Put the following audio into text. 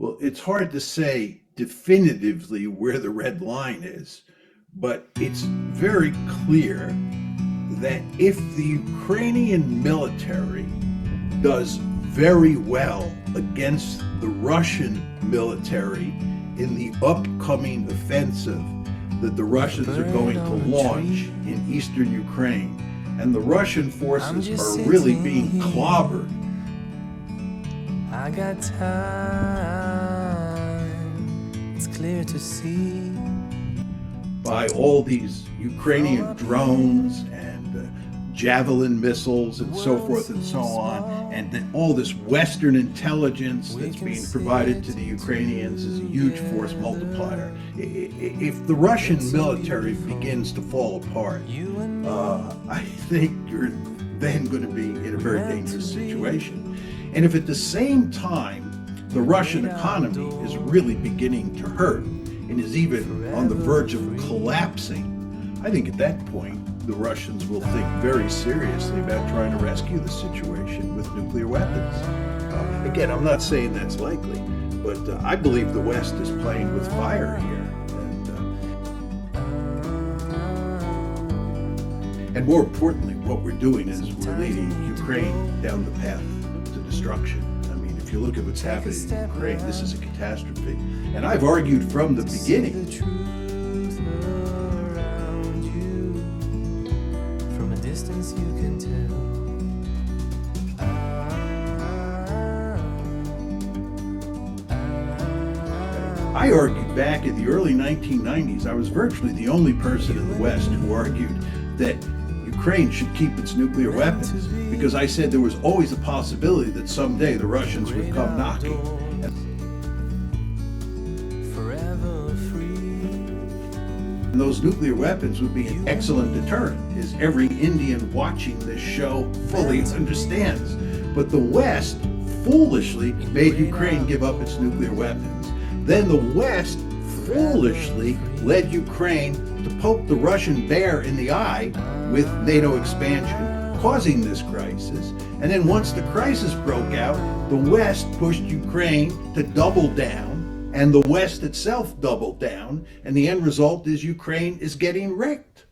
Well, it's hard to say definitively where the red line is, but it's very clear that if the Ukrainian military does very well against the Russian military in the upcoming offensive that the Russians are going to launch in eastern Ukraine, and the Russian forces are really being clobbered. I got time, it's clear to see, by all these Ukrainian drones and Javelin missiles and so forth and so on, and that all this Western intelligence that's being provided to the Ukrainians is a huge force multiplier. If the Russian military begins to fall apart, I think you're then going to be in a very dangerous situation. And if at the same time the Russian economy is really beginning to hurt and is even on the verge of collapsing, I think at that point the Russians will think very seriously about trying to rescue the situation with nuclear weapons. Again, I'm not saying that's likely, but I believe the West is playing with fire here. And more importantly, what we're doing is we're leading Ukraine down the path to destruction. I mean, if you look at what's happening in Ukraine, this is a catastrophe. And I've argued from the beginning distance you can tell. I argued back in the early 1990s, I was virtually the only person in the West who argued that Ukraine should keep its nuclear weapons, because I said there was always a possibility that someday the Russians would come knocking. And those nuclear weapons would be an excellent deterrent, as every Indian watching this show fully understands. But the West foolishly made Ukraine give up its nuclear weapons. Then the West foolishly led Ukraine to poke the Russian bear in the eye with NATO expansion, causing this crisis. And then once the crisis broke out, the West pushed Ukraine to double down, and the West itself doubled down, and the end result is Ukraine is getting wrecked.